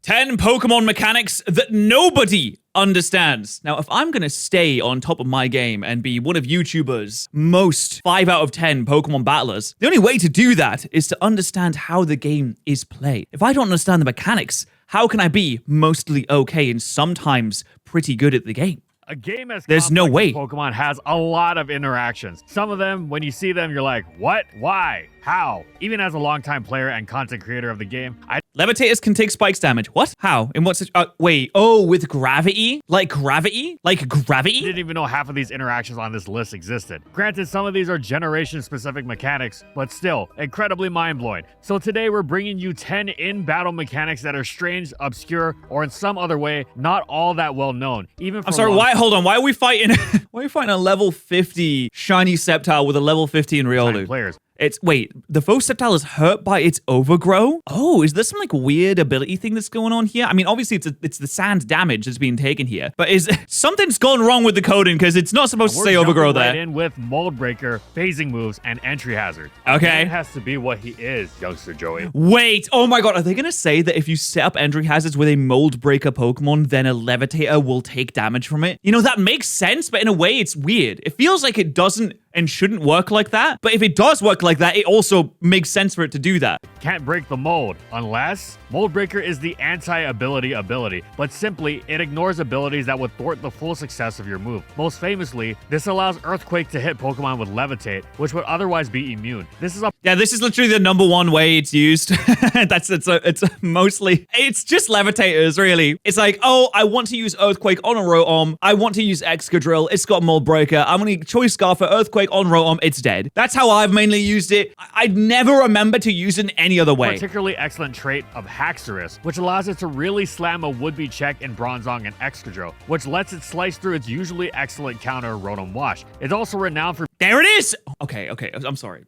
10 Pokemon mechanics that nobody understands. Now, if I'm gonna stay on top of my game and be one of YouTubers' most 5 out of 10 Pokemon battlers, the only way to do that is to understand how the game is played. If I don't understand the mechanics, how can I be mostly okay and sometimes pretty good at the game? A game as There's no way. Pokemon has a lot of interactions. Some of them, when you see them, you're like, what? Why? How? Even as a longtime player and content creator of the game, Levitators can take spikes damage. What? How? In what wait. Oh, with gravity? Like gravity? Like gravity? didn't even know half of these interactions on this list existed. Granted, some of these are generation-specific mechanics, but still, incredibly mind-blowing. So today, we're bringing you 10 in-battle mechanics that are strange, obscure, or in some other way, not all that well-known. Even for I'm sorry, why? Hold on. Why are we fighting? Why are we fighting a level 50 shiny Sceptile with a level 50 in Riolu? players. Wait, the faux Sceptile is hurt by its overgrow? Oh, is there some like weird ability thing that's going on here? I mean, obviously it's the sand damage that's being taken here, but something's gone wrong with the coding because it's not supposed to say overgrow there. Right in with Mold Breaker, phasing moves, and entry hazard. Okay. It has to be what he is, youngster Joey. Wait, oh my god, are they gonna say that if you set up entry hazards with a Mold Breaker Pokemon, then a Levitator will take damage from it? You know, that makes sense, but in a way it's weird. It feels like it doesn't and shouldn't work like that, but if it does work like that, it also makes sense for it to do that. Can't break the mold, unless Mold Breaker is the anti-ability ability, but simply, it ignores abilities that would thwart the full success of your move. Most famously, this allows Earthquake to hit Pokemon with Levitate, which would otherwise be immune. This is literally the #1 way it's used. It's mostly, it's just Levitators, really. It's like, oh, I want to use Earthquake on a Rotom. I want to use Excadrill. It's got Mold Breaker. I'm gonna Choice Scarf for Earthquake on Rotom. It's dead. That's how I've mainly used it. I'd never remember to use it in any other way. Particularly excellent trait of Haxorus, which allows it to really slam a would-be check in Bronzong and Excadrill, which lets it slice through its usually excellent counter Rotom Wash. It's also renowned for... There it is! Okay, I'm sorry.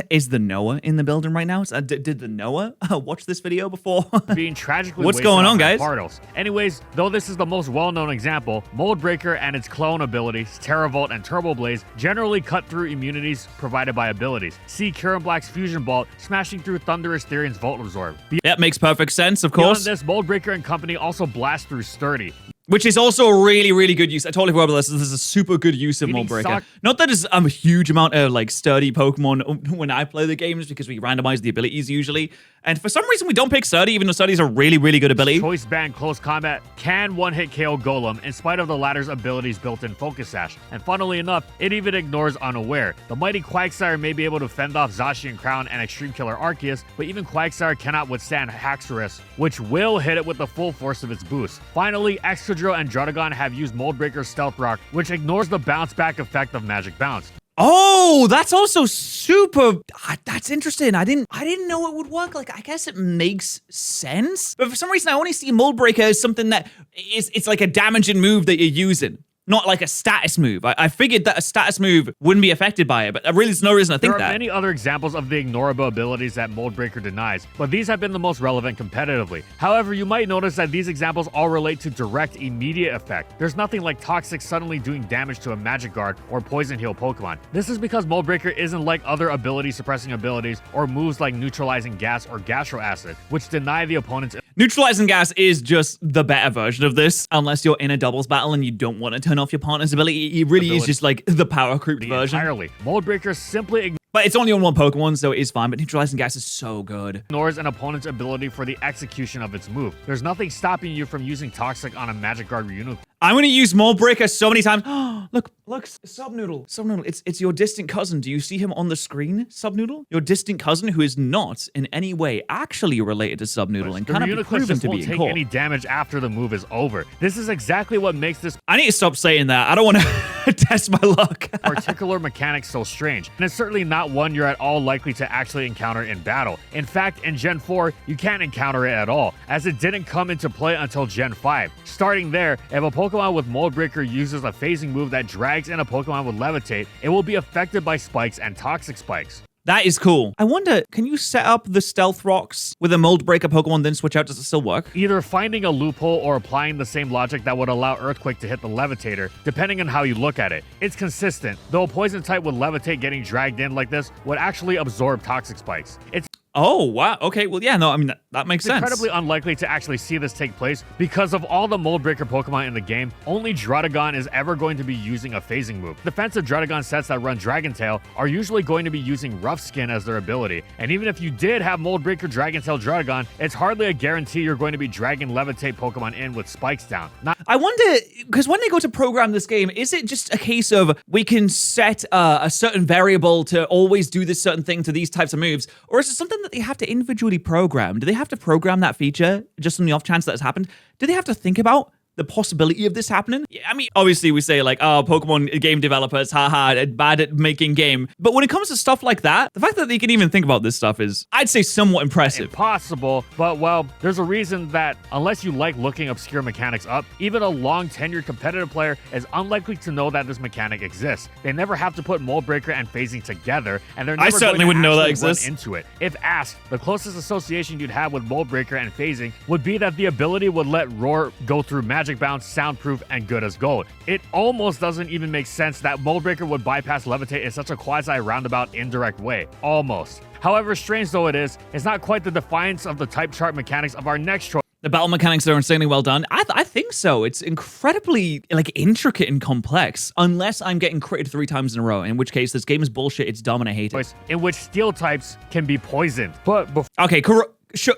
Is the Noah in the building right now? Did the Noah watch this video before? being tragically What's going on, guys? Patterrz. Anyways, though this is the most well-known example, Mold Breaker and its clone abilities, Terravolt and Turbo Blaze, generally cut through immunities provided by abilities. See Kieran Black's Fusion Bolt smashing through Thundurus Therian's Volt Absorb. That makes perfect sense, of course. Beyond this, Mold Breaker and company also blast through Sturdy, which is also a really, really good use. I totally forgot about this. This is a super good use of Mold Breaker. Not that it's a huge amount of like sturdy Pokemon when I play the games because we randomize the abilities usually. And for some reason we don't pick Sturdy, even though Sturdy is a really, really good ability. Choice Band Close Combat can one-hit KO Golem in spite of the latter's abilities built-in Focus Sash. And funnily enough, it even ignores Unaware. The mighty Quagsire may be able to fend off Zacian Crown and Extreme Killer Arceus, but even Quagsire cannot withstand Haxorus, which will hit it with the full force of its boost. Finally, Excadrill and Druddigon have used Mold Breaker's Stealth Rock, which ignores the bounce-back effect of Magic Bounce. Oh, that's also super. That's interesting. I didn't know it would work. Like, I guess it makes sense, but for some reason, I only see Mold Breaker as something that it's like a damaging move that you're using. Not like a status move. I figured that a status move wouldn't be affected by it, but really there's no reason to think that. There are many other examples of the ignorable abilities that Mold Breaker denies, but these have been the most relevant competitively. However, you might notice that these examples all relate to direct, immediate effect. There's nothing like Toxic suddenly doing damage to a Magic Guard or Poison Heal Pokemon. This is because Mold Breaker isn't like other ability-suppressing abilities or moves like Neutralizing Gas or Gastro Acid, which deny the opponent's... Neutralizing Gas is just the better version of this, unless you're in a doubles battle and you don't want to turn off your partner's ability. It really is just like the power creep version. Entirely. Mold Breaker simply but it's only on one Pokemon, so it is fine, but Neutralizing Gas is so good. Ignores an opponent's ability for the execution of its move. There's nothing stopping you from using Toxic on a Magic Guard Unicorn. I'm going to use Mold Breaker so many times. Look, Subnoodle. Subnoodle, it's your distant cousin. Do you see him on the screen, Subnoodle? Your distant cousin who is not in any way actually related to Subnoodle and cannot be proven to be won't take any damage after the move is over. This is exactly what makes this... I need to stop saying that. I don't want to test my luck. particular mechanic so strange, and it's certainly not one you're at all likely to actually encounter in battle. In fact, in Gen 4, you can't encounter it at all, as it didn't come into play until Gen 5. Starting there, if a Pokemon with Mold Breaker uses a phasing move that drags in a Pokemon with Levitate, it will be affected by spikes and Toxic Spikes. That is cool. I wonder, can you set up the Stealth Rocks with a Mold Breaker Pokemon, then switch out? Does it still work? Either finding a loophole or applying the same logic that would allow Earthquake to hit the Levitator, depending on how you look at it. It's consistent, though a Poison type with Levitate getting dragged in like this would actually absorb Toxic Spikes. Oh, wow. Okay, well, yeah, no, I mean, That makes It's sense. incredibly unlikely to actually see this take place because of all the mold breaker Pokemon in the game. Only Druddigon is ever going to be using a phasing move. Defensive Druddigon sets that run Dragon Tail are usually going to be using Rough Skin as their ability. And even if you did have mold breaker Dragon Tail Druddigon, it's hardly a guarantee you're going to be dragging Levitate Pokemon in with spikes down. I wonder, because when they go to program this game, is it just a case of we can set a certain variable to always do this certain thing to these types of moves, or is it something that they have to individually program? Do they have to program that feature just on the off chance that it's happened? Do they have to think about the possibility of this happening? Yeah, I mean, obviously we say like, oh, Pokemon game developers, haha, bad at making game. But when it comes to stuff like that, the fact that they can even think about this stuff is, I'd say, somewhat impressive. Impossible, but well, there's a reason that unless you like looking obscure mechanics up, even a long tenured competitive player is unlikely to know that this mechanic exists. They never have to put mold breaker and phasing together, and they're never certainly going to wouldn't know that actually run exists. into it. If asked, the closest association you'd have with mold breaker and phasing would be that the ability would let Roar go through Magic Bounce, soundproof, and good as gold. It almost doesn't even make sense that mold breaker would bypass Levitate in such a quasi-roundabout, indirect way. Almost. However strange though it is, it's not quite the defiance of the type chart mechanics of our next choice. The battle mechanics are insanely well done. I think so. It's incredibly like intricate and complex, unless I'm getting critted 3 times in a row, in which case this game is bullshit, it's dumb, and I hate it. In which steel types can be poisoned. But Okay,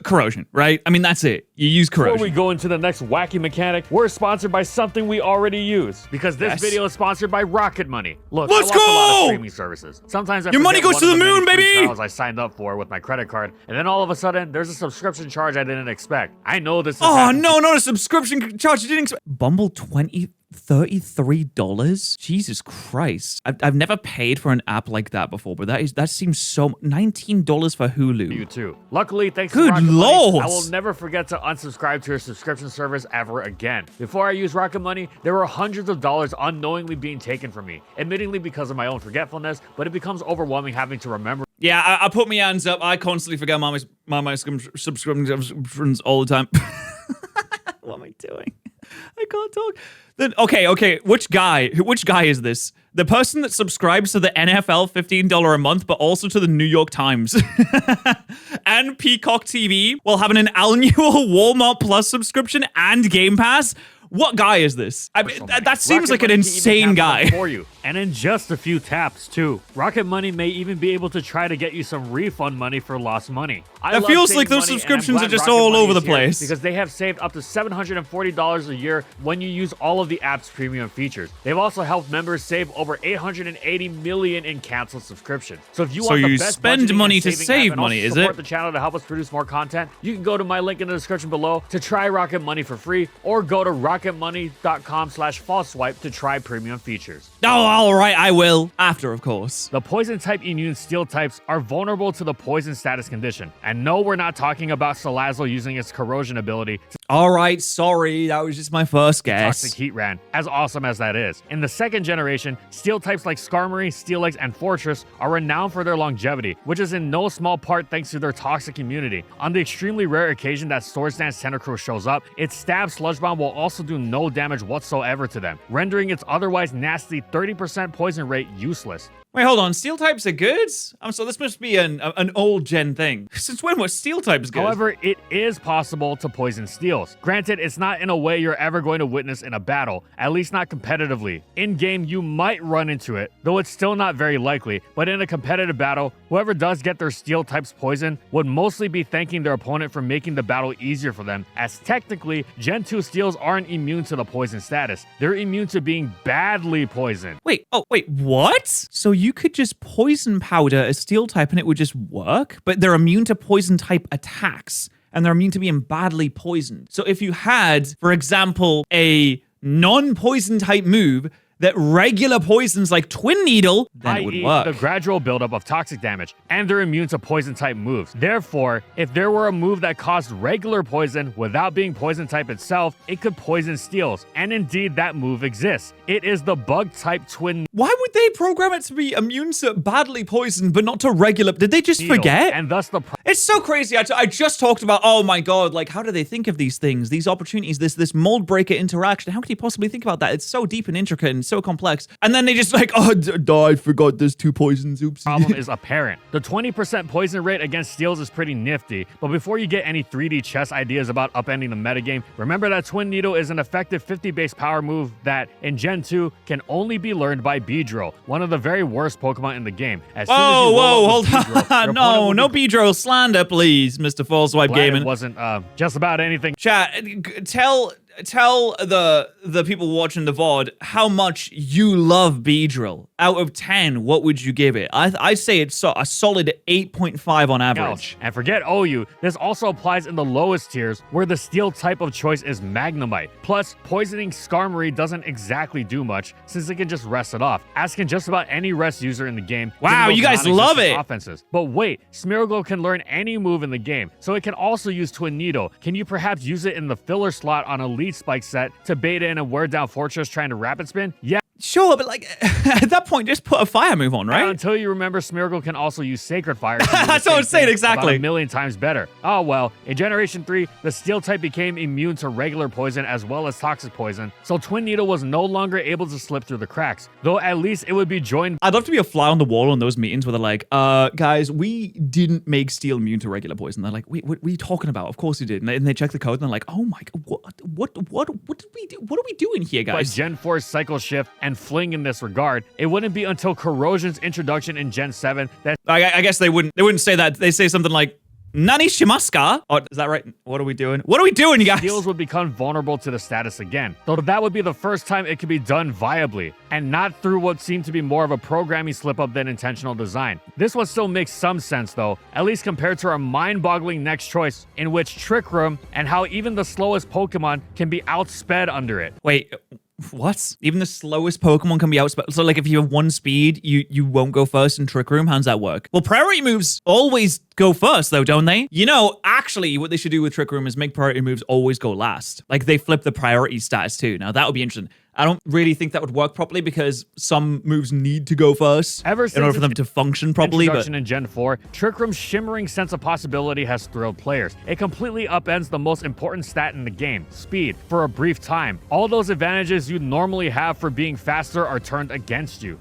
corrosion, right? I mean, that's it. You use corrosion. before we go into the next wacky mechanic, we're sponsored by something we already use. Because this video is sponsored by Rocket Money. Look, Let's I watch a lot of go! streaming services. Sometimes I Your money forget goes one to of the moon, many free baby! trials I signed up for with my credit card, and then all of a sudden, there's a subscription charge I didn't expect. I know this is Oh, no, not a subscription charge. You didn't expect. Bumble $33? Jesus Christ. I've never paid for an app like that before, but that seems so... $19 for Hulu. You too. Luckily, thanks Good to Rocket lord. Money, I will never forget to unsubscribe to your subscription service ever again. Before I used Rocket Money, there were hundreds of dollars unknowingly being taken from me, admittedly because of my own forgetfulness, but it becomes overwhelming having to remember. Yeah, I put my hands up. I constantly forget my subscriptions all the time. What am I doing? I can't talk. Then okay. Which guy is this? The person that subscribes to the NFL $15 a month, but also to the New York Times and Peacock TV while having an annual Walmart Plus subscription and Game Pass? What guy is this? I mean, that seems like an insane guy. For you. And in just a few taps, too. Rocket Money may even be able to try to get you some refund money for lost money. It feels like those subscriptions are just all over the place. Because they have saved up to $740 a year when you use all of the app's premium features. They've also helped members save over $880 million in canceled subscriptions. So if you want the best spend money to save money, is it? Support the channel to help us produce more content, you can go to my link in the description below to try Rocket Money for free, or go to rocketmoney.com/fallswipe to try premium features. Oh, all right, I will. After, of course. The poison type immune steel types are vulnerable to the poison status condition. And no, we're not talking about Salazzle using its corrosion ability to All right, sorry. That was just my first guess. Toxic Heat Ran, as awesome as that is. In the second generation, steel types like Skarmory, Steelix, and Fortress are renowned for their longevity, which is in no small part thanks to their toxic immunity. On the extremely rare occasion that Swords Dance Tentacruel shows up, its stab Sludge Bomb will also do no damage whatsoever to them, rendering its otherwise nasty 30% poison rate useless. Wait, hold on. Steel types are good? So this must be an old gen thing. Since when was steel types good? However, it is possible to poison steels. Granted, it's not in a way you're ever going to witness in a battle, at least not competitively. In-game, you might run into it, though it's still not very likely, but in a competitive battle, whoever does get their steel types poisoned would mostly be thanking their opponent for making the battle easier for them, as technically, Gen 2 steels aren't immune to the poison status. They're immune to being badly poisoned. Wait, what? So you could just poison powder a steel type and it would just work? But they're immune to poison type attacks, and they're immune to being badly poisoned. So if you had, for example, a non-poison type move that regular poisons like Twin Needle, then it would work. The gradual buildup of toxic damage, and they're immune to poison type moves. Therefore, if there were a move that caused regular poison without being poison type itself, it could poison steels. And indeed, that move exists. It is the bug type Twin. Why would they program it to be immune to badly poisoned, but not to regular? Did they just forget? And thus the It's so crazy. I just talked about, oh my god, like how do they think of these things, these opportunities, this mold breaker interaction? How could you possibly think about that? It's so deep and intricate and so complex. And then they just like, oh, I forgot there's 2 poisons. Oops. Problem is apparent. The 20% poison rate against steals is pretty nifty, but before you get any 3D chess ideas about upending the metagame, remember that Twin Needle is an effective 50 base power move that, in Gen 2, can only be learned by Beedrill, one of the very worst Pokemon in the game. Hold on. No Beedrill slander, please, Mr. Full Swipe Gaming. It wasn't just about anything. Chat, tell the people watching the VOD how much you love Beedrill. Out of 10, what would you give it? I'd say it's a solid 8.5 on average. And forget OU, this also applies in the lowest tiers where the steel type of choice is Magnemite. Plus, poisoning Skarmory doesn't exactly do much since it can just rest it off, as can just about any rest user in the game. Wow, you guys love it! Offenses. But wait, Smeargle can learn any move in the game, so it can also use Twin Needle. Can you perhaps use it in the filler slot on Elite Spike set to bait in and wear down Fortress trying to rapid spin? Yeah. Sure, but like at that point, just put a fire move on, right? Until you remember Smeargle can also use Sacred Fire. That's what I was saying, exactly. About 1,000,000 times better. Oh well, in Generation 3, the Steel type became immune to regular poison as well as toxic poison, so Twin Needle was no longer able to slip through the cracks, though at least it would be joined. I'd love to be a fly on the wall in those meetings where they're like, guys, we didn't make Steel immune to regular poison. They're like, wait, what are you talking about? Of course you did. And they check the code and they're like, oh my god, what did we do? What are we doing here, guys? By Gen 4's Cycle Shift and Fling in this regard, it wouldn't be until Corrosion's introduction in Gen 7 that I guess they wouldn't say that. They say something like Nani Shimaska? Oh, is that right? What are we doing? What are we doing, you guys? Steels would become vulnerable to the status again, though that would be the first time it could be done viably, and not through what seemed to be more of a programming slip-up than intentional design. This one still makes some sense though, at least compared to our mind-boggling next choice, in which Trick Room and how even the slowest Pokemon can be outsped under it. Wait, what? Even the slowest Pokemon can be outsped? So like if you have 1 speed, you won't go first in Trick Room? How does that work? Well, priority moves always go first though, don't they? You know, actually what they should do with Trick Room is make priority moves always go last. Like they flip the priority status too. Now that would be interesting. I don't really think that would work properly because some moves need to go first in order for them to function properly. Introduction in Gen 4, Trick Room's shimmering sense of possibility has thrilled players. It completely upends the most important stat in the game, speed, for a brief time. All those advantages you normally have for being faster are turned against you.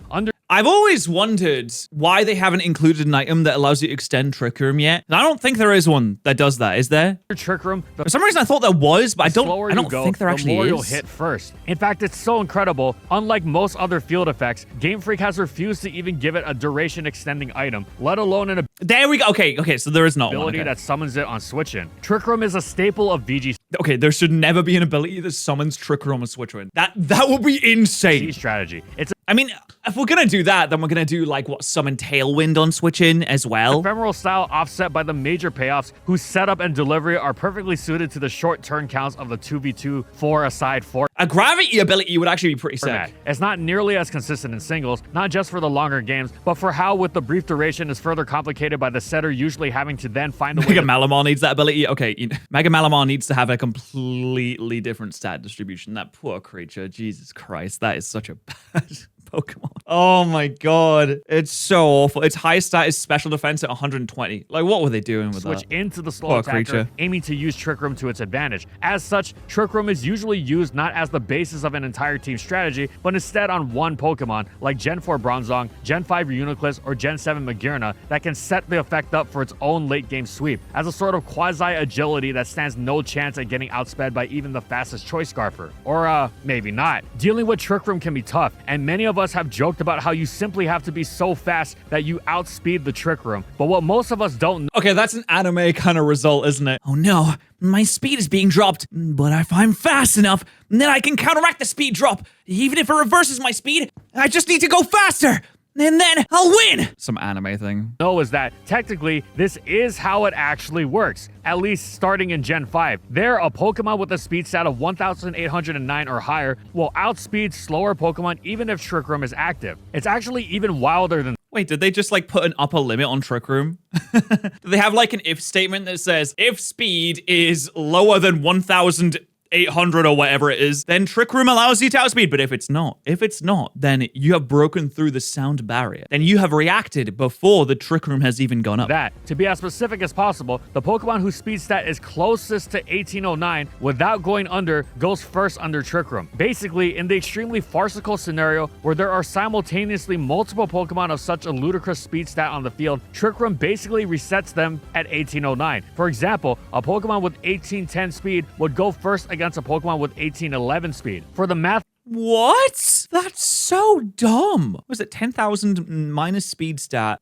I've always wondered why they haven't included an item that allows you to extend Trick Room yet. And I don't think there is one that does that, is there? Trick Room. For some reason I thought there was, but I don't think there actually is. The more you'll hit first. In fact, it's so incredible. Unlike most other field effects, Game Freak has refused to even give it a duration extending item, let alone an There we go. Okay, so there is not ability one. that summons it on switch-in. Trick Room is a staple of VG. Okay, there should never be an ability that summons Trick Room on switch-in. That would be insane. Strategy. I mean, if we're gonna do that, then we're gonna do like what, summon Tailwind on switch-in as well. Ephemeral style offset by the major payoffs whose setup and delivery are perfectly suited to the short turn counts of the 2v2 4-a-side 4. A gravity ability would actually be pretty sick. It's not nearly as consistent in singles, not just for the longer games, but for how with the brief duration is further complicated by the setter usually having to then find a way. Mega Malamar needs that ability. Okay, Mega Malamar needs to have a completely different stat distribution. That poor creature, Jesus Christ, that is such a bad Pokemon. Oh my god. It's so awful. Its highest stat is special defense at 120. Like, what were they doing with that? Switch into the slow attacker, aiming to use Trick Room to its advantage. As such, Trick Room is usually used not as the basis of an entire team strategy, but instead on one Pokemon, like Gen 4 Bronzong, Gen 5 Uniclus, or Gen 7 Magearna, that can set the effect up for its own late-game sweep, as a sort of quasi-agility that stands no chance at getting outsped by even the fastest Choice Scarfer. Or, maybe not. Dealing with Trick Room can be tough, and many of us have joked about how you simply have to be so fast that you outspeed the Trick Room. But what most of us don't know— Okay, that's an anime kind of result, isn't it? Oh no, my speed is being dropped, but if I'm fast enough, then I can counteract the speed drop. Even if it reverses my speed, I just need to go faster, and then I'll win! Some anime thing. No, is that technically this is how it actually works, at least starting in Gen 5. There, a Pokemon with a speed stat of 1,809 or higher will outspeed slower Pokemon even if Trick Room is active. It's actually even wilder than— Wait, did they just like put an upper limit on Trick Room? Do they have like an if statement that says if speed is lower than 1,000 800 or whatever it is, then Trick Room allows you to outspeed. But if it's not, then you have broken through the sound barrier. Then you have reacted before the Trick Room has even gone up. That, to be as specific as possible, the Pokemon whose speed stat is closest to 1809 without going under goes first under Trick Room. Basically, in the extremely farcical scenario where there are simultaneously multiple Pokemon of such a ludicrous speed stat on the field, Trick Room basically resets them at 1809. For example, a Pokemon with 1810 speed would go first against a Pokemon with 1811 speed. For the math, What? That's so dumb. Was it 10,000 minus speed stat?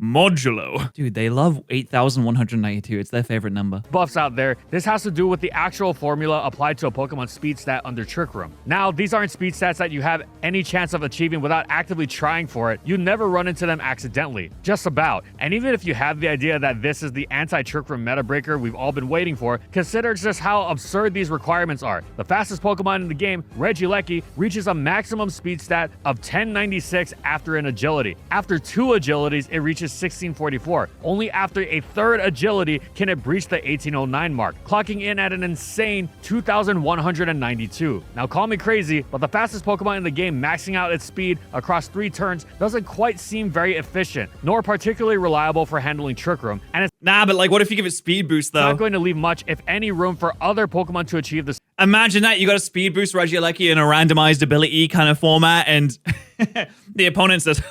Modulo. Dude, they love 8,192. It's their favorite number. buffs out there, this has to do with the actual formula applied to a Pokemon speed stat under Trick Room. Now, these aren't speed stats that you have any chance of achieving without actively trying for it. You never run into them accidentally. Just about. And even if you have the idea that this is the anti-Trick Room meta breaker we've all been waiting for, consider just how absurd these requirements are. The fastest Pokemon in the game, Regieleki, reaches a maximum speed stat of 1096 after an agility. After 2 agilities, it reaches 1644. Only after a 3rd agility can it breach the 1809 mark, clocking in at an insane 2192. Now call me crazy, but the fastest Pokemon in the game maxing out its speed across 3 turns doesn't quite seem very efficient, nor particularly reliable for handling Trick Room, and it's Nah, but like, what if you give it speed boost, though? not going to leave much, if any, room for other Pokemon to achieve this. Imagine that. You got a speed boost Regieleki in a randomized ability kind of format, and the opponent says,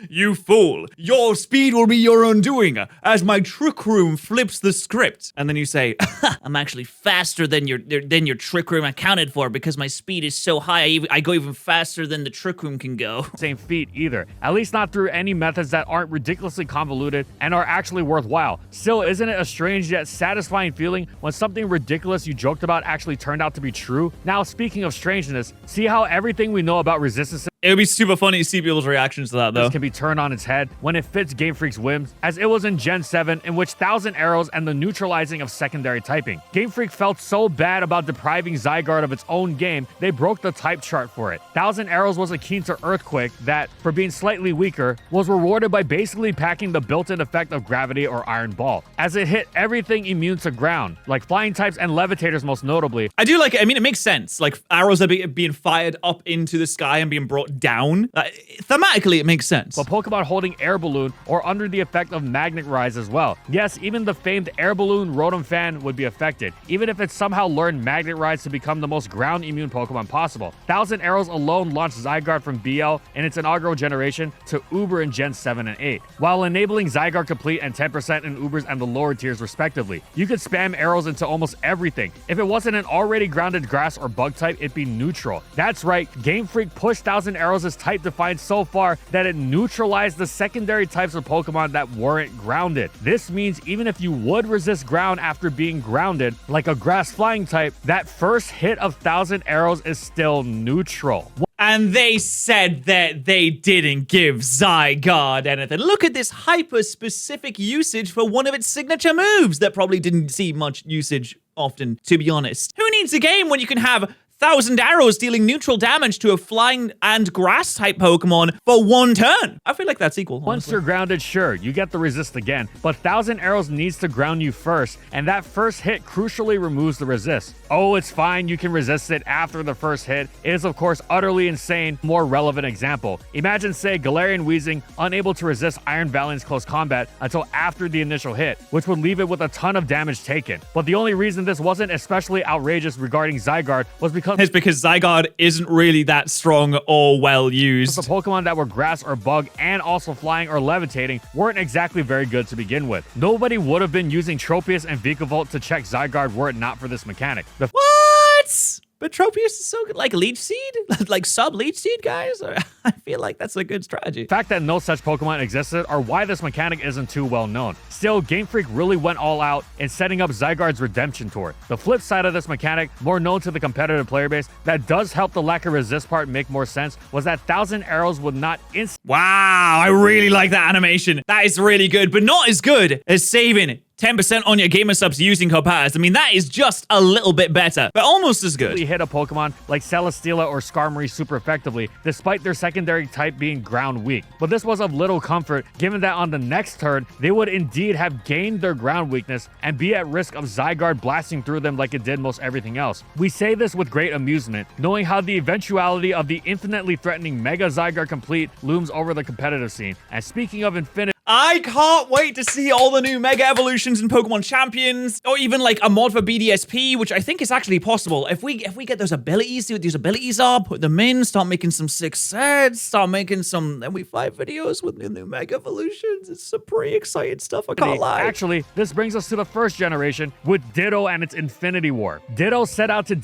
"You fool, your speed will be your undoing as my Trick Room flips the script." And then you say, "I'm actually faster than your Trick Room accounted for because my speed is so high. I go even faster than the Trick Room can go." Same feat either, at least not through any methods that aren't ridiculously convoluted and are actually worthwhile. Still, isn't it a strange yet satisfying feeling when something ridiculous you joked about actually turned out to be true? Now, speaking of strangeness, see how everything we know about resistance It would be super funny to see people's reactions to that, though. can be turned on its head when it fits Game Freak's whims, as it was in Gen 7, in which 1000 Arrows and the neutralizing of secondary typing. Game Freak felt so bad about depriving Zygarde of its own game, they broke the type chart for it. 1000 Arrows was akin to Earthquake that, for being slightly weaker, was rewarded by basically packing the built-in effect of Gravity or Iron Ball, as it hit everything immune to ground, like flying types and levitators most notably. I do like it. I mean, it makes sense. Like, arrows are being fired up into the sky and being brought down. Thematically, it makes sense. But Pokemon holding Air Balloon or under the effect of Magnet Rise as well. Yes, even the famed Air Balloon Rotom fan would be affected, even if it somehow learned Magnet Rise to become the most ground immune Pokemon possible. 1000 Arrows alone launched Zygarde from BL in its inaugural generation to Uber in Gen 7 and 8, while enabling Zygarde Complete and 10% in Ubers and the lower tiers respectively. You could spam arrows into almost everything. If it wasn't an already grounded grass or bug type, it'd be neutral. That's right, Game Freak pushed 1000 Arrows' type defined so far that it neutralized the secondary types of Pokemon that weren't grounded. This means even if you would resist ground after being grounded, like a grass flying type, that first hit of 1000 Arrows is still neutral. And they said that they didn't give Zygarde anything. Look at this hyper-specific usage for one of its signature moves that probably didn't see much usage often, to be honest. Who needs a game when you can have 1000 Arrows dealing neutral damage to a flying and grass type Pokemon for 1 turn? I feel like that's equal. Once honestly. you're grounded, sure, you get the resist again, but 1000 Arrows needs to ground you first, and that first hit crucially removes the resist. Oh, it's fine, you can resist it after the first hit. It is, of course, utterly insane. More relevant example. Imagine, say, Galarian Weezing unable to resist Iron Valiant's close combat until after the initial hit, which would leave it with a ton of damage taken. But the only reason this wasn't especially outrageous regarding Zygarde was because Zygarde isn't really that strong or well used. the Pokemon that were grass or bug and also flying or levitating weren't exactly very good to begin with. Nobody would have been using Tropius and Vikavolt to check Zygarde were it not for this mechanic. What? But Tropius is so good. Like Leech Seed? Like sub-Leech Seed, guys? I feel like that's a good strategy. The fact that no such Pokemon existed are why this mechanic isn't too well known. Still, Game Freak really went all out in setting up Zygarde's redemption tour. The flip side of this mechanic, more known to the competitive player base, that does help the lack of resist part make more sense, was that 1000 Arrows would not instantly. Wow, I really like that animation. That is really good, but not as good as saving 10% on your gamer subs using code Patterrz. I mean, that is just a little bit better, but almost as good. Hit a Pokemon like Celesteela or Skarmory super effectively, despite their secondary type being ground weak. But this was of little comfort, given that on the next turn, they would indeed have gained their ground weakness and be at risk of Zygarde blasting through them like it did most everything else. We say this with great amusement, knowing how the eventuality of the infinitely threatening Mega Zygarde Complete looms over the competitive scene. And speaking of infinite, I can't wait to see all the new Mega Evolutions and Pokemon Champions, or even like a mod for BDSP, which I think is actually possible. If we get those abilities, see what these abilities are, put them in, start making some sick sets, start making some MV5 videos with the new Mega Evolutions. It's some pretty exciting stuff, I can't lie. Actually, this brings us to the first generation with Ditto and its Infinity War. Ditto set out to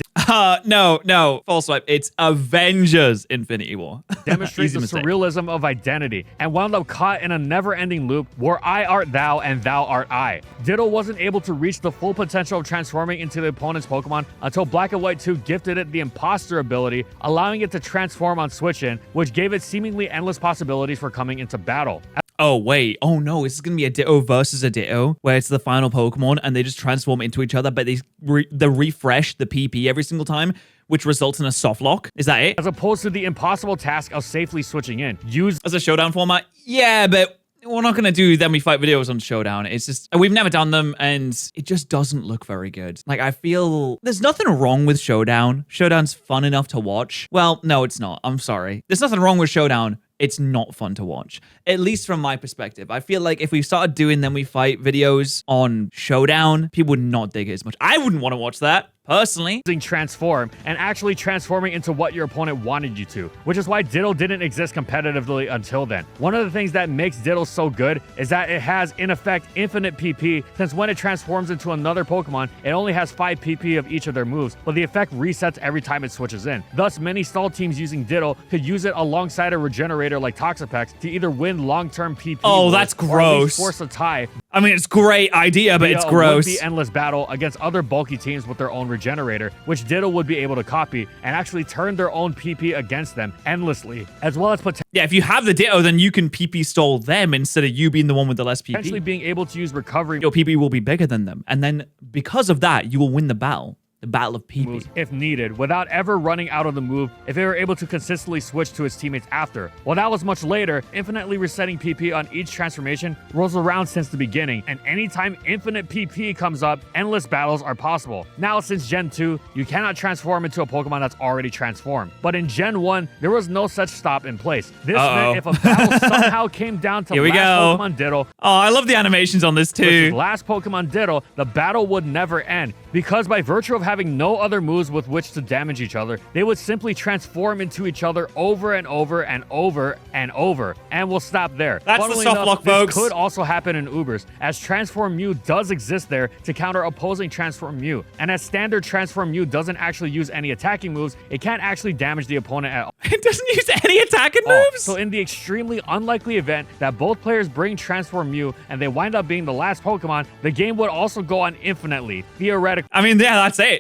no, false swipe. It's Avengers Infinity War. demonstrate the surrealism of identity, and wound up caught in a never-ending loop where I art thou and thou art I. Ditto wasn't able to reach the full potential of transforming into the opponent's Pokemon until Black and White 2 gifted it the Imposter ability, allowing it to transform on Switch In, which gave it seemingly endless possibilities for coming into battle. Oh, wait. Oh, no. This is going to be a Ditto versus a Ditto, where it's the final Pokemon, and they just transform into each other, but they refresh the PP every single time, which results in a soft lock. Is that it? As opposed to the impossible task of safely switching in. Use as a showdown format? Yeah, but we're not going to do them we fight videos on Showdown. It's just, we've never done them, and it just doesn't look very good. Like, I feel there's nothing wrong with Showdown. Showdown's fun enough to watch. Well, no, it's not. I'm sorry. There's nothing wrong with Showdown. It's not fun to watch, at least from my perspective. I feel like if we started doing them we fight videos on Showdown, people would not dig it as much. I wouldn't want to watch that. Personally, transform and actually transforming into what your opponent wanted you to, which is why Ditto didn't exist competitively until then. One of the things that makes Ditto so good is that it has, in effect, infinite PP, since when it transforms into another Pokemon, it only has 5 PP of each of their moves, but the effect resets every time it switches in. Thus, many stall teams using Ditto could use it alongside a regenerator like Toxapex to either win long-term PP. Oh, that's gross. Or at least force a tie. I mean, it's a great idea, but it's gross. Would be endless battle against other bulky teams with their own regenerator, which Ditto would be able to copy and actually turn their own PP against them endlessly, as well as yeah, if you have the Ditto, then you can PP stall them instead of you being the one with the less PP. Potentially being able to use recovery. Your PP will be bigger than them, and then because of that, you will win the battle. The battle of PP. Moves if needed, without ever running out of the move if they were able to consistently switch to his teammates after. While that was much later, infinitely resetting PP on each transformation rolls around since the beginning, and anytime infinite PP comes up, endless battles are possible. Now, since Gen 2, you cannot transform into a Pokemon that's already transformed. But in Gen 1, there was no such stop in place. This meant if a battle somehow came down to Pokemon Ditto. Oh, I love the animations on this too. Last Pokemon Ditto, the battle would never end, because by virtue of having no other moves with which to damage each other, they would simply transform into each other over and over and over and over, and we'll stop there. That's the soft lock, folks. This could also happen in Ubers, as Transform Mew does exist there to counter opposing Transform Mew, and as standard Transform Mew doesn't actually use any attacking moves, it can't actually damage the opponent at all. It doesn't use any attacking moves? So in the extremely unlikely event that both players bring Transform Mew and they wind up being the last Pokemon, the game would also go on infinitely, theoretically. I mean, yeah, that's it.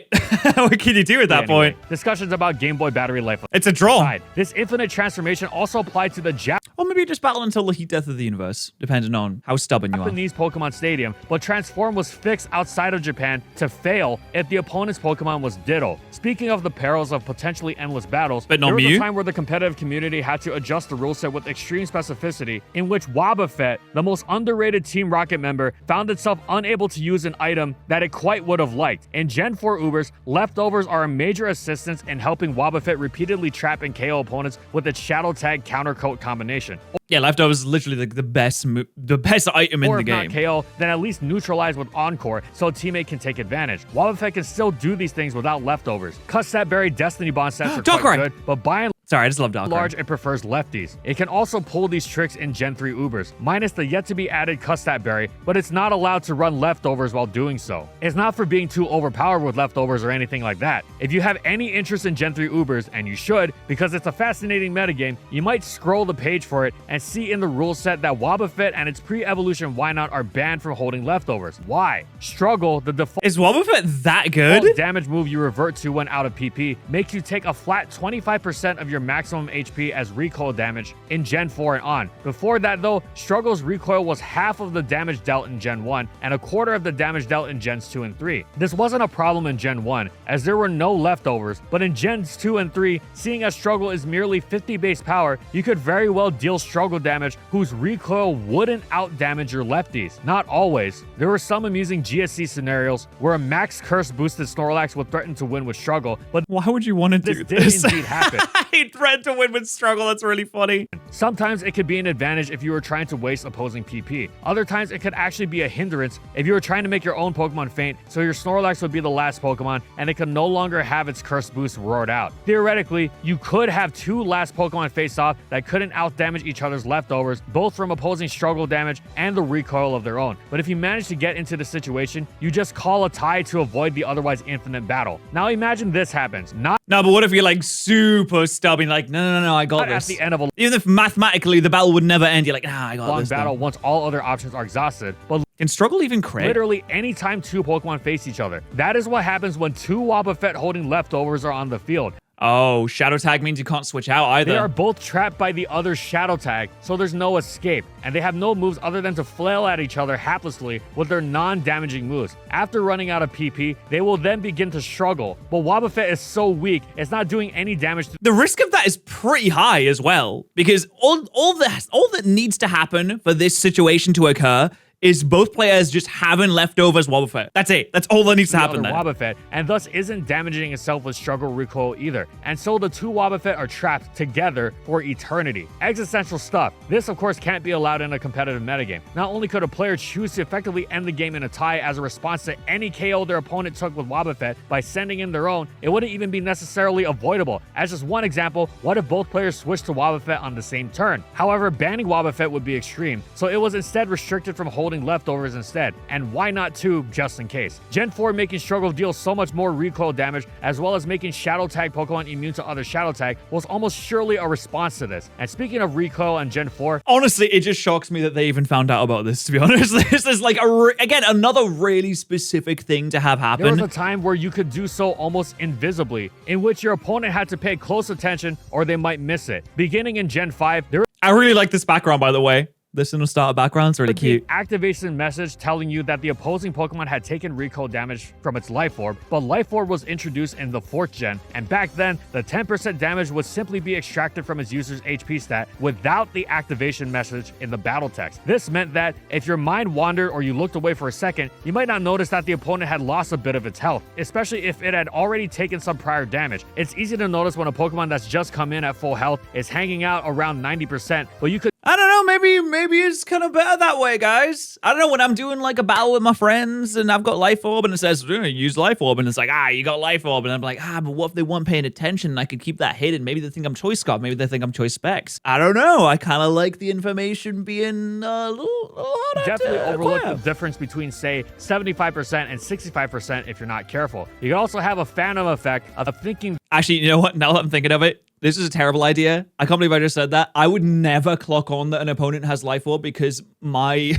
What can you do at that point? Discussions about Game Boy battery life. It's a draw. This infinite transformation also applied to the or maybe just battle until the heat death of the universe, depending on how stubborn you are. Japanese Pokemon Stadium, but Transform was fixed outside of Japan to fail if the opponent's Pokemon was Ditto. Speaking of the perils of potentially endless battles, but no there was Mew? a time where the competitive community had to adjust the rule set with extreme specificity, in which Wobbuffet, the most underrated Team Rocket member, found itself unable to use an item that it quite would have liked. In Gen 4 Ubers, leftovers are a major assistance in helping Wobbuffet repeatedly trap and KO opponents with its Shadow Tag Countercoat combination. Yeah, leftovers is literally the best item in the game. Or if not KO, then at least neutralize with Encore so a teammate can take advantage. Wobbuffet can still do these things without leftovers. Custap Berry Destiny Bond sets are quite good, but by and sorry, I just love Darkrai. large, it prefers lefties. It can also pull these tricks in Gen 3 Ubers, minus the yet-to-be-added Custap Berry, but it's not allowed to run leftovers while doing so. It's not for being too overpowered with leftovers or anything like that. If you have any interest in Gen 3 Ubers, and you should, because it's a fascinating metagame, you might scroll the page for it and see in the rule set that Wobbuffet and its pre-evolution Wynaut are banned from holding leftovers. Why? Struggle, the default is Wobbuffet that good? Damage move you revert to when out of PP, makes you take a flat 25% of your your maximum HP as recoil damage in Gen 4 and on. Before that though, Struggle's recoil was half of the damage dealt in Gen 1 and a quarter of the damage dealt in Gens 2 and 3. This wasn't a problem in Gen 1 as there were no leftovers, but in Gens 2 and 3, seeing as Struggle is merely 50 base power, you could very well deal Struggle damage whose recoil wouldn't out damage your lefties. Not always. There were some amusing GSC scenarios where a max curse boosted Snorlax would threaten to win with Struggle, but why would you want to do this? Did indeed happen. He threatened to win with Struggle. That's really funny. Sometimes it could be an advantage if you were trying to waste opposing PP. Other times it could actually be a hindrance if you were trying to make your own Pokemon faint, so your Snorlax would be the last Pokemon and it could no longer have its curse boost roared out. Theoretically, you could have two last Pokemon face off that couldn't outdamage each other's leftovers, both from opposing Struggle damage and the recoil of their own. But if you manage to get into the situation, you just call a tie to avoid the otherwise infinite battle. Now imagine this happens. No, but what if you're like super stubborn, like, no, I got this. At the end of a even if mathematically the battle would never end, you're like, nah, I got long this. Battle once all other options are exhausted. But can Struggle even crit? Literally anytime two Pokemon face each other. That is what happens when two Wobbuffet holding leftovers are on the field. Oh, Shadow Tag means you can't switch out either. They are both trapped by the other's Shadow Tag, so there's no escape, and they have no moves other than to flail at each other haplessly with their non-damaging moves. After running out of PP, they will then begin to struggle, but Wobbuffet is so weak, it's not doing any damage to the risk of that is pretty high as well, because all that needs to happen for this situation to occur is both players just having leftovers Wobbuffet. That's it. That's all that needs to happen there. Wobbuffet, and thus isn't damaging itself with Struggle recoil either. And so the two Wobbuffet are trapped together for eternity. Existential stuff. This, of course, can't be allowed in a competitive metagame. Not only could a player choose to effectively end the game in a tie as a response to any KO their opponent took with Wobbuffet by sending in their own, it wouldn't even be necessarily avoidable. As just one example, what if both players switched to Wobbuffet on the same turn? However, banning Wobbuffet would be extreme, so it was instead restricted from holding leftovers instead, and why not two just in case. Gen 4 making Struggle deal so much more recoil damage, as well as making Shadow Tag Pokemon immune to other Shadow Tag, was almost surely a response to this. And speaking of recoil and Gen 4, honestly, it just shocks me that they even found out about this, to be honest. This is like, again, another really specific thing to have happen. There was a time where you could do so almost invisibly, in which your opponent had to pay close attention or they might miss it. Beginning in Gen 5, I really like this background, by the way. This in the starter background's really cute. Activation message telling you that the opposing Pokemon had taken recoil damage from its Life Orb, but Life Orb was introduced in the 4th gen, and back then, the 10% damage would simply be extracted from its user's HP stat without the activation message in the battle text. This meant that if your mind wandered or you looked away for a second, you might not notice that the opponent had lost a bit of its health, especially if it had already taken some prior damage. It's easy to notice when a Pokemon that's just come in at full health is hanging out around 90%, but you could I don't know, maybe it's kind of better that way, guys. I don't know, when I'm doing like a battle with my friends and I've got Life Orb and it says, use Life Orb, and it's like, you got Life Orb, and I'm like, but what if they weren't paying attention and I could keep that hidden? Maybe they think I'm Choice Scarf, maybe they think I'm Choice Specs. I don't know, I kind of like the information being a little harder. Definitely overlook the difference between, say, 75% and 65% if you're not careful. You can also have a phantom effect of thinking. Actually, you know what, now that I'm thinking of it, this is a terrible idea. I can't believe I just said that. I would never clock on that an opponent has Life Orb because my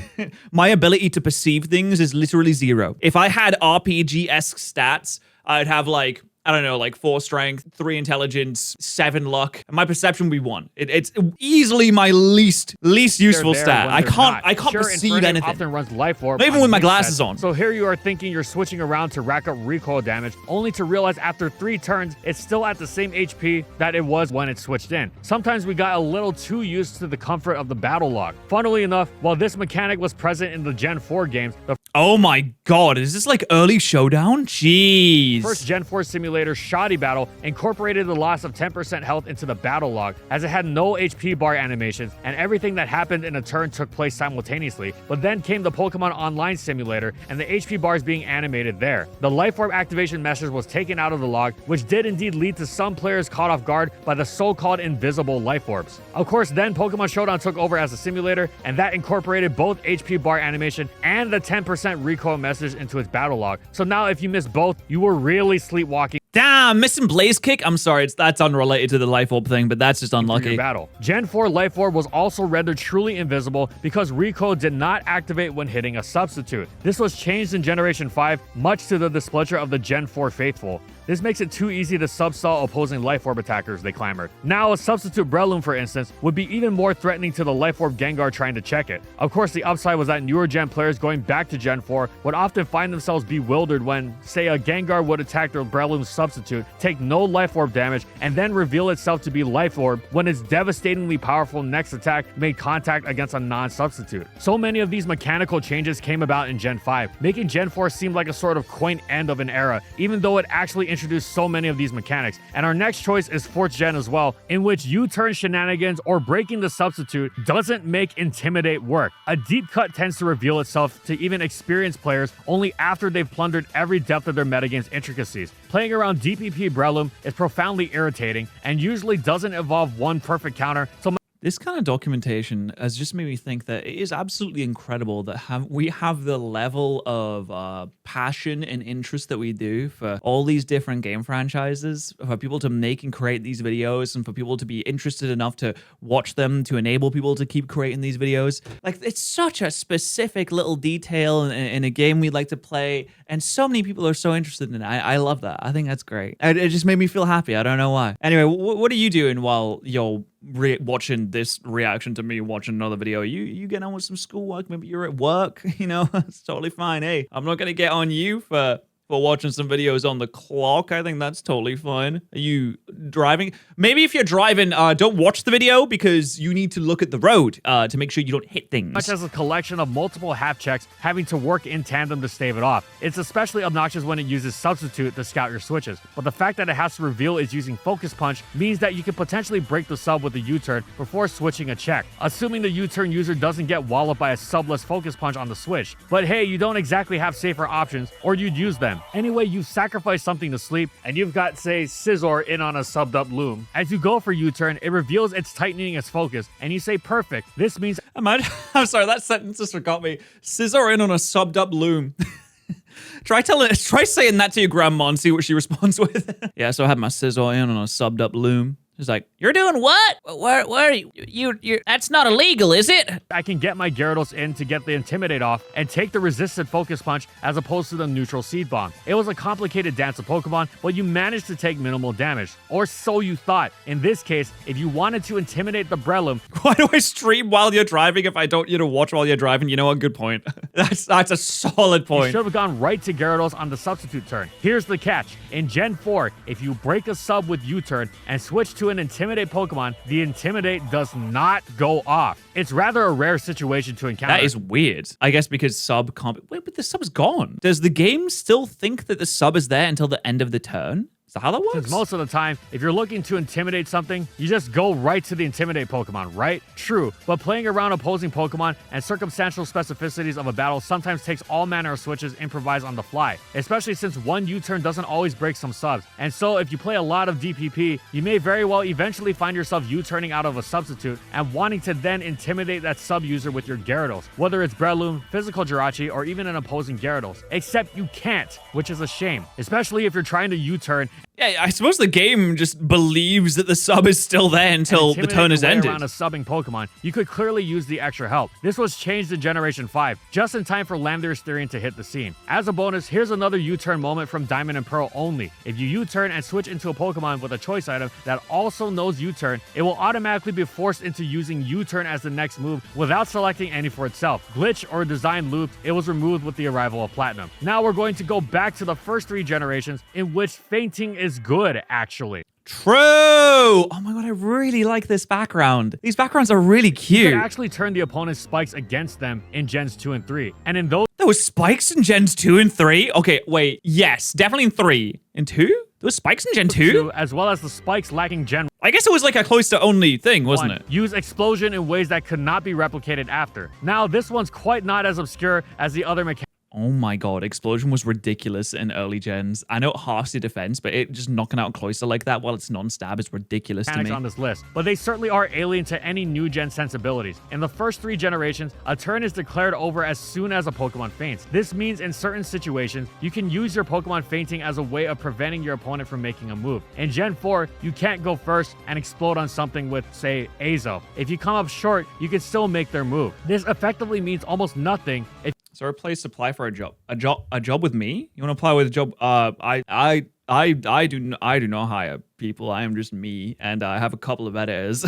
ability to perceive things is literally 0. If I had RPG-esque stats, I'd have like, I don't know, like 4 strength, 3 intelligence, 7 luck, and my perception would be 1. It's easily my least useful stat. I can't perceive anything. Often runs Life Orb, not even with my glasses on. So here you are thinking you're switching around to rack up recoil damage, only to realize after 3 turns, it's still at the same HP that it was when it switched in. Sometimes we got a little too used to the comfort of the battle log. Funnily enough, while this mechanic was present in the Gen 4 games, oh my god, is this like early showdown? Jeez. First Gen 4 simulator, Shoddy Battle, incorporated the loss of 10% health into the battle log, as it had no HP bar animations, and everything that happened in a turn took place simultaneously. But then came the Pokemon Online simulator, and the HP bars being animated there. The Life Orb activation message was taken out of the log, which did indeed lead to some players caught off guard by the so-called invisible Life Orbs. Of course, then Pokemon Showdown took over as a simulator, and that incorporated both HP bar animation and the 10% recoil message into its battle log. So now if you missed both, you were really sleepwalking. Damn, missing Blaze Kick? I'm sorry, that's unrelated to the Life Orb thing, but that's just unlucky. Battle. Gen 4 Life Orb was also rendered truly invisible because recoil did not activate when hitting a substitute. This was changed in Generation 5, much to the displeasure of the Gen 4 faithful. This makes it too easy to substall opposing Life Orb attackers, they clamored. Now, a substitute Breloom, for instance, would be even more threatening to the Life Orb Gengar trying to check it. Of course, the upside was that newer gen players going back to Gen 4 would often find themselves bewildered when, say, a Gengar would attack their Breloom's substitute, take no Life Orb damage, and then reveal itself to be Life Orb when its devastatingly powerful next attack made contact against a non-substitute. So many of these mechanical changes came about in Gen 5, making Gen 4 seem like a sort of quaint end of an era, even though it actually introduced so many of these mechanics. And our next choice is 4th Gen as well, in which U-turn shenanigans or breaking the substitute doesn't make Intimidate work. A deep cut tends to reveal itself to even experienced players only after they've plundered every depth of their metagame's intricacies. Playing around DPP Breloom is profoundly irritating and usually doesn't involve one perfect counter, so this kind of documentation has just made me think that it is absolutely incredible that we have the level of passion and interest that we do for all these different game franchises, for people to make and create these videos, and for people to be interested enough to watch them, to enable people to keep creating these videos. Like, it's such a specific little detail in a game we like to play, and so many people are so interested in it. I love that. I think that's great. It just made me feel happy. I don't know why. Anyway, what are you doing while you're watching this reaction to me watching another video? You get on with some schoolwork, maybe you're at work, it's totally fine. Hey, I'm not gonna get on you for watching some videos on the clock. I think that's totally fine. Are you driving? Maybe if you're driving, don't watch the video because you need to look at the road to make sure you don't hit things. Much as a collection of multiple half checks having to work in tandem to stave it off. It's especially obnoxious when it uses substitute to scout your switches. But the fact that it has to reveal it's using focus punch means that you can potentially break the sub with a U-turn before switching a check, assuming the U-turn user doesn't get walloped by a subless focus punch on the switch. But hey, you don't exactly have safer options, or you'd use them. Anyway, you sacrifice something to sleep, and you've got, say, Scizor in on a subbed up Loom. As you go for U-turn, it reveals it's tightening its focus, and you say, perfect. This means... I'm sorry, that sentence just forgot me. Scizor in on a subbed up Loom. Try saying that to your grandma and see what she responds with. Yeah, so I had my Scizor in on a subbed up Loom. He's like, you're doing what? Where are you? You're that's not illegal, is it? I can get my Gyarados in to get the Intimidate off and take the resisted Focus Punch as opposed to the neutral Seed Bomb. It was a complicated dance of Pokemon, but you managed to take minimal damage. Or so you thought. In this case, if you wanted to intimidate the Breloom... Why do I stream while you're driving if I don't want you to watch while you're driving? You know what? Good point. That's a solid point. You should have gone right to Gyarados on the substitute turn. Here's the catch. In Gen 4, if you break a sub with U-turn and switch to an Intimidate Pokemon, the Intimidate does not go off. It's rather a rare situation to encounter. That is weird. I guess because sub can't... Wait, but the sub's gone. Does the game still think that the sub is there until the end of the turn? Is that how that works? Since most of the time, if you're looking to intimidate something, you just go right to the Intimidate Pokemon, right? True, but playing around opposing Pokemon and circumstantial specificities of a battle sometimes takes all manner of switches improvised on the fly, especially since one U-turn doesn't always break some subs. And so if you play a lot of DPP, you may very well eventually find yourself U-turning out of a substitute and wanting to then intimidate that sub-user with your Gyarados, whether it's Breloom, physical Jirachi, or even an opposing Gyarados. Except you can't, which is a shame, especially if you're trying to U-turn. Yeah, I suppose the game just believes that the sub is still there until the turn is ended. Around a subbing Pokemon, you could clearly use the extra help. This was changed in Generation 5, just in time for Landorus Therian to hit the scene. As a bonus, here's another U-turn moment from Diamond and Pearl only. If you U-turn and switch into a Pokemon with a choice item that also knows U-turn, it will automatically be forced into using U-turn as the next move without selecting any for itself. Glitch or design looped, it was removed with the arrival of Platinum. Now we're going to go back to the first 3 generations, in which fainting is good, actually. True! Oh my god, I really like this background. These backgrounds are really cute. You can actually turn the opponent's spikes against them in Gens 2 and 3. And in those... There was spikes in Gens 2 and 3? Okay, wait. Yes, definitely in 3. In 2? There was spikes in Gen 2? As well as the spikes lacking Gen... I guess it was like a cloister-only thing, wasn't it? Use explosion in ways that could not be replicated after. Now, this one's quite not as obscure as the other mechanics. Oh my god, Explosion was ridiculous in early gens. I know it halves the defense, but it just knocking out Cloyster like that while it's non-stab is ridiculous to me. On this list, but they certainly are alien to any new gen sensibilities. In the first 3 generations, a turn is declared over as soon as a Pokemon faints. This means in certain situations, you can use your Pokemon fainting as a way of preventing your opponent from making a move. In Gen 4, you can't go first and explode on something with, say, Azo. If you come up short, you can still make their move. This effectively means almost nothing if... So replace apply for a job. A job with me? You want to apply with a job? I do not hire people. I am just me, and I have a couple of editors.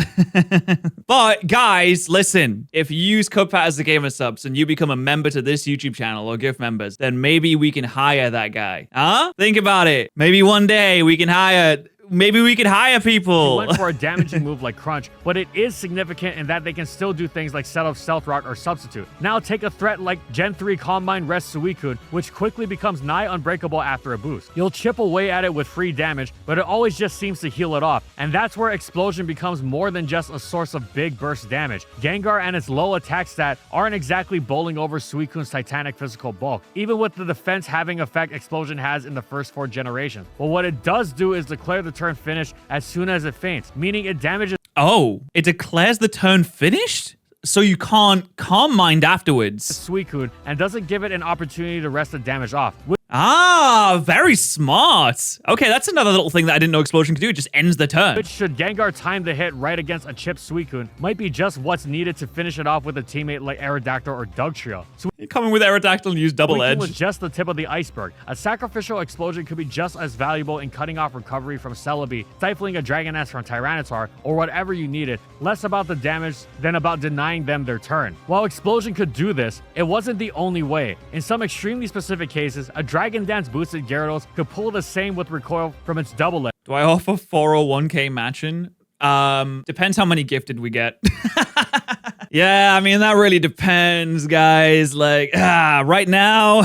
But guys, listen, if you use code Patterrz the Gamer subs and you become a member to this YouTube channel or gift members, then maybe we can hire that guy. Huh? Think about it. Maybe one day we can hire. Maybe we could hire people. He went for a damaging move like Crunch, but it is significant in that they can still do things like set up Stealth Rock or Substitute. Now take a threat like Gen 3 Calm Mind Rest Suicune, which quickly becomes nigh unbreakable after a boost. You'll chip away at it with free damage, but it always just seems to heal it off, and that's where Explosion becomes more than just a source of big burst damage. Gengar and its low attack stat aren't exactly bowling over Suicune's titanic physical bulk, even with the defense having effect Explosion has in the first 4 generations. But what it does do is declare the turn finished as soon as it faints, meaning it damages. Oh, it declares the turn finished? So you can't Calm Mind afterwards. Suicune and doesn't give it an opportunity to rest the damage off. Ah, very smart. Okay, that's another little thing that I didn't know Explosion could do. It just ends the turn. Which, should Gengar time the hit right against a chipped Suicune, might be just what's needed to finish it off with a teammate like Aerodactyl or Dugtrio. You're coming with Aerodactyl and use double edge. Was just the tip of the iceberg. A sacrificial Explosion could be just as valuable in cutting off recovery from Celebi, stifling a Dragoness from Tyranitar, or whatever you needed. Less about the damage than about denying them their turn. While Explosion could do this, it wasn't the only way. In some extremely specific cases, a Dragon Dance boosted Gyarados could pull the same with recoil from its double edge. Do I offer 401k matching? Depends how many gifted we get. Yeah, I mean, that really depends, guys. Like, right now,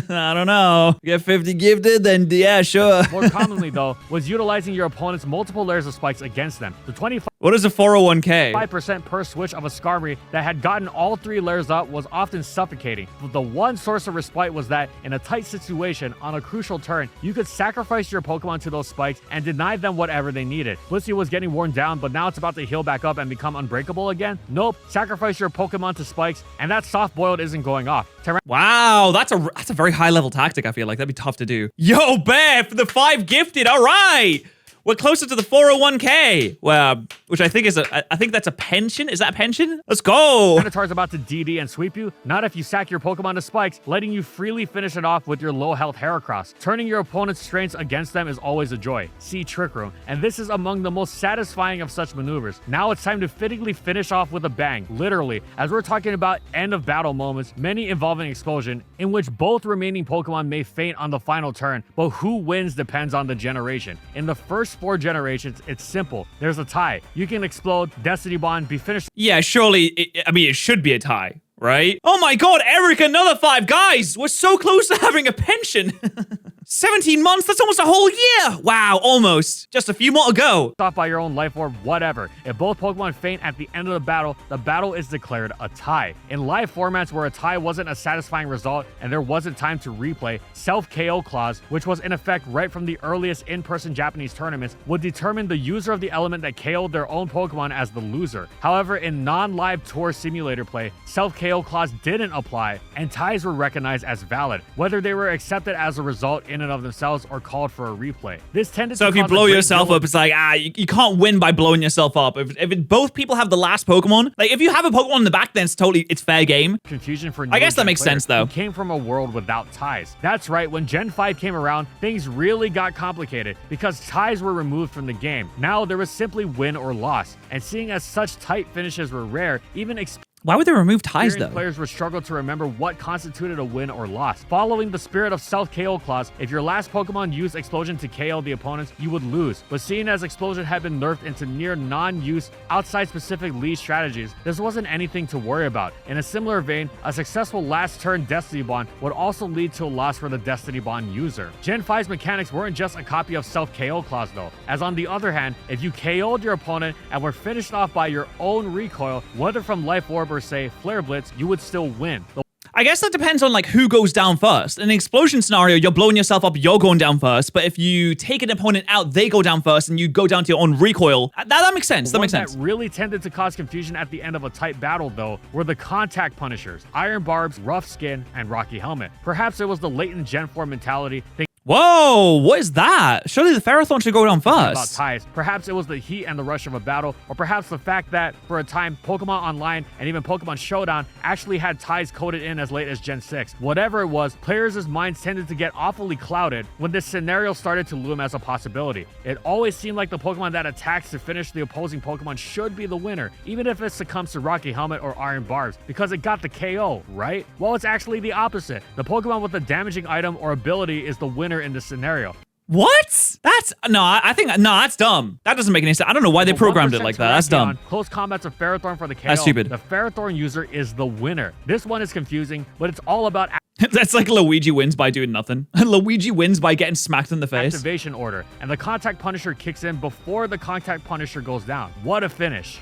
I don't know. Get 50 gifted, then yeah, sure. More commonly, though, was utilizing your opponent's multiple layers of spikes against them. The 25% What is a 401k? per switch of a Skarmory that had gotten all 3 layers up was often suffocating. But the one source of respite was that, in a tight situation, on a crucial turn, you could sacrifice your Pokemon to those spikes and deny them whatever they needed. Blissey was getting worn down, but now it's about to heal back up and become unbreakable again? Nope. Sacrifice your Pokemon to spikes, and that soft-boiled isn't going off. Wow, that's a very high-level tactic, I feel like. That'd be tough to do. Yo, Bear, for the 5 gifted, all right! We're closer to the 401k, well, which I think that's a pension. Is that a pension? Let's go. Tyranitar's about to DD and sweep you. Not if you sack your Pokemon to spikes, letting you freely finish it off with your low health Heracross. Turning your opponent's strengths against them is always a joy. See Trick Room. And this is among the most satisfying of such maneuvers. Now it's time to fittingly finish off with a bang, literally, as we're talking about end of battle moments, many involving Explosion, in which both remaining Pokemon may faint on the final turn, but who wins depends on the generation. In the first 4 generations, it's simple. There's a tie. You can explode, Destiny Bond, be finished. Yeah, surely, it should be a tie, right? Oh my god, Eric, another 5. Guys, we're so close to having a pension. 17 months? That's almost a whole year! Wow, almost. Just a few more to go. Off by your own life orb, whatever. If both Pokemon faint at the end of the battle is declared a tie. In live formats where a tie wasn't a satisfying result and there wasn't time to replay, self-KO clause, which was in effect right from the earliest in-person Japanese tournaments, would determine the user of the element that KO'd their own Pokemon as the loser. However, in non-live tour simulator play, self-KO clause didn't apply, and ties were recognized as valid, whether they were accepted as a result in and of themselves or called for a replay. This tended so to if you blow yourself up, it's like, you can't win by blowing yourself up. If both people have the last Pokemon, like if you have a Pokemon in the back, then it's fair game. Confusion for I guess that makes sense though. Came from a world without ties. That's right, when Gen 5 came around, things really got complicated because ties were removed from the game. Now there was simply win or loss, and seeing as such tight finishes were rare, even why would they remove ties, though? Players would struggle to remember what constituted a win or loss. Following the spirit of self-KO clause, if your last Pokemon used Explosion to KO the opponents, you would lose. But seeing as Explosion had been nerfed into near non-use, outside-specific lead strategies, this wasn't anything to worry about. In a similar vein, a successful last-turn Destiny Bond would also lead to a loss for the Destiny Bond user. Gen 5's mechanics weren't just a copy of self-KO clause, though. As on the other hand, if you KO'd your opponent and were finished off by your own recoil, whether from Life Orb or say Flare Blitz, you would still win. I guess that depends on like who goes down first. In an explosion scenario, you're blowing yourself up, you're going down first. But if you take an opponent out, they go down first and you go down to your own recoil. That makes sense. That makes sense. That really tended to cause confusion at the end of a tight battle, though, were the contact punishers. Iron Barbs, Rough Skin, and Rocky Helmet. Perhaps it was the latent Gen 4 mentality. Whoa, what is that? Surely the Ferrothorn should go down About first. ties. Perhaps it was the heat and the rush of a battle, or perhaps the fact that, for a time, Pokemon Online and even Pokemon Showdown actually had ties coded in as late as Gen 6. Whatever it was, players' minds tended to get awfully clouded when this scenario started to loom as a possibility. It always seemed like the Pokemon that attacks to finish the opposing Pokemon should be the winner, even if it succumbs to Rocky Helmet or Iron Barbs, because it got the KO, right? Well, it's actually the opposite. The Pokemon with the damaging item or ability is the winner in this scenario. What? That's that's dumb. That doesn't make any sense. I don't know why they programmed it like that. That's dumb. Close combats of Ferrothorn for the KO. That's stupid. The Ferrothorn user is the winner. This one is confusing, but it's all about That's like Luigi wins by doing nothing. Luigi wins by getting smacked in the face. activation order, and the Contact Punisher kicks in before the Contact Punisher goes down. What a finish.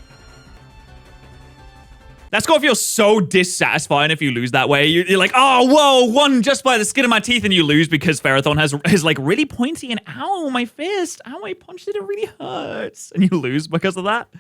That's gonna feel so dissatisfying if you lose that way. You're like, oh, whoa, won just by the skin of my teeth, and you lose because Ferrothorn is like really pointy and ow, my fist. Ow, I punched it, it really hurts. And you lose because of that.